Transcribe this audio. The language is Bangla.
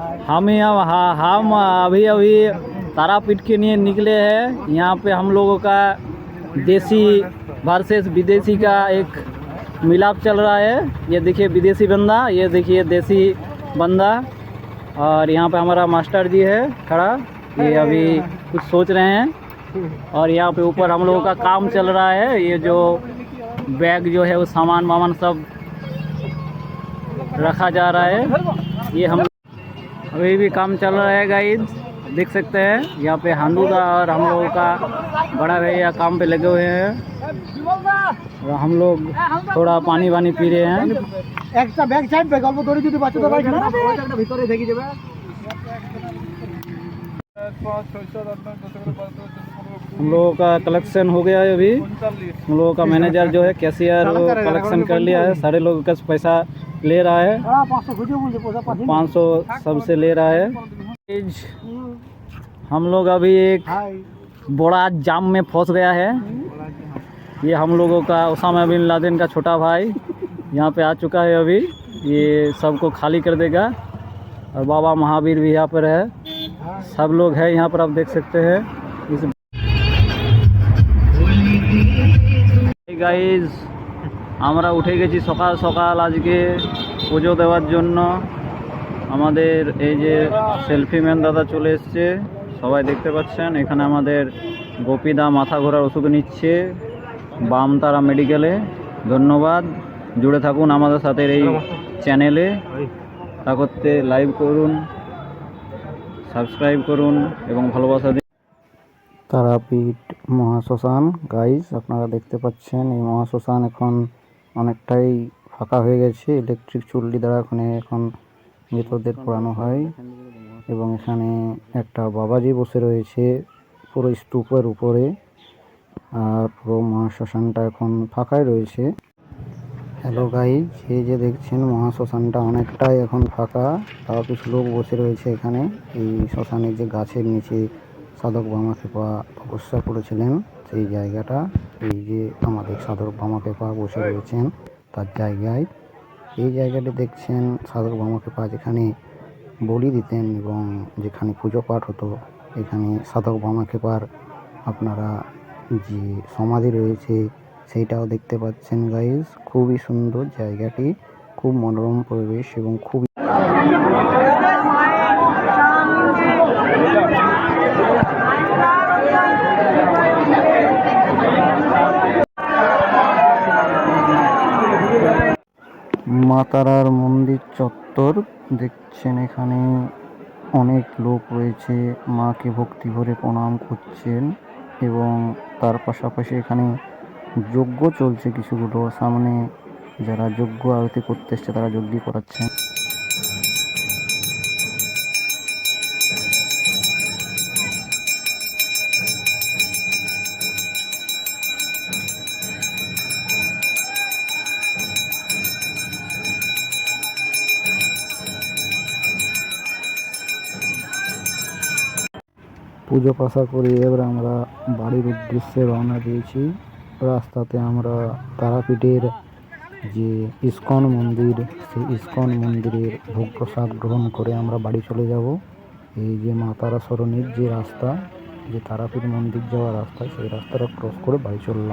हम अभी अभी तारापीठ के लिए निकले हैं। यहाँ पे हम लोगों का देसी वर्सेस विदेशी का एक मिलाप चल रहा है। ये देखिए विदेशी बंदा, ये देखिए देसी बंदा, और यहाँ पे हमारा मास्टर जी है खड़ा। ये अभी कुछ सोच रहे हैं और यहाँ पे ऊपर हम लोगों का काम चल रहा है। ये जो बैग जो है वो सामान वामान सब रखा जा रहा है। ये हम अभी भी काम चल रहा है गाइस, देख सकते हैं। यहाँ पे हांडू का और हम लोगों का बड़ा भैया काम पे लगे हुए हैं और हम लोग थोड़ा पानी वानी पी रहे हैं। हम लोगों का कलेक्शन हो गया है। अभी हम लोगों का मैनेजर जो है कैशियर वो कलेक्शन कर लिया है। सारे लोग का पैसा ले रहा है, 500 सबसे ले रहा है। हम लोग अभी एक बड़ा जाम में फंस गया है। ये हम लोगों का उसामा बिन लादेन का छोटा भाई यहाँ पे आ चुका है। अभी ये सबको खाली कर देगा और बाबा महावीर भी यहाँ पर है। सब लोग हैं यहाँ पर, आप देख सकते हैं। इस গাইজ আমরা উঠে গেছি সকাল সকাল আজকে পুজো দেওয়ার জন্য। আমাদের এই যে সেলফি ম্যান দাদা চলে এসছে, সবাই দেখতে পাচ্ছেন। এখানে আমাদের গোপীদা মাথা ঘোরার ওষুধ নিচ্ছে বামতারা মেডিকেলে। ধন্যবাদ, জুড়ে থাকুন আমাদের সাথে এই চ্যানেলে। তা করতে লাইভ করুন, সাবস্ক্রাইব করুন এবং ভালোবাসা দিন। তারাপীঠ মহাশ্মশান গাইজ আপনারা দেখতে পাচ্ছেন। এই মহাশ্মশান এখন অনেকটাই ফাঁকা হয়ে গেছে। ইলেকট্রিক চুল্লি দ্বারা এখন মৃতদের পোড়ানো হয় এবং এখানে একটা বাবাজি বসে রয়েছে পুরো স্তূপের উপরে। আর পুরো মহাশ্মশানটা এখন ফাঁকাই রয়েছে। হ্যালো গাইজ, এই যে দেখছেন মহাশ্মশানটা অনেকটাই এখন ফাঁকা। তাও কিছু লোক বসে রয়েছে এখানে। এই শ্মশানের যে গাছের নিচে সাধক বামাখ্যাপা তপস্যা করেছিলেন সেই জায়গাটা, এই যে আমাদের সাধক বামাখ্যাপা বসে রয়েছেন তার জায়গায়। এই জায়গাটি দেখছেন সাধক বামাখ্যাপা যেখানে বলি দিতেন এবং যেখানে পুজো পাঠ হতো, এখানে সাধক বামাখ্যাপার আপনারা যে সমাধি রয়েছে সেইটাও দেখতে পাচ্ছেন গাইজ। খুবই সুন্দর জায়গাটি, খুব মনোরম পরিবেশ এবং খুবই মা তারার মন্দির চত্বর দেখছেন। এখানে অনেক লোক রয়েছে, মাকে ভক্তি ভরে প্রণাম করছেন এবং তার পাশাপাশি এখানে যজ্ঞ চলছে কিছুগুলো। সামনে যারা যজ্ঞ আরতি করতে এসছে তারা যজ্ঞ করাচ্ছেন। পুজো পাশা করে এবার আমরা বাড়ির উদ্দেশ্যে রওনা দিয়েছি। রাস্তাতে আমরা তারাপীঠের যে ইস্কন মন্দির, সেই ইস্কন মন্দিরের ভোগ প্রসাদ গ্রহণ করে আমরা বাড়ি চলে যাব। এই যে মা তারা সরণির যে রাস্তা, যে তারাপীঠ মন্দির যাওয়ার রাস্তা, সেই রাস্তাটা ক্রস করে বাড়ি চললাম।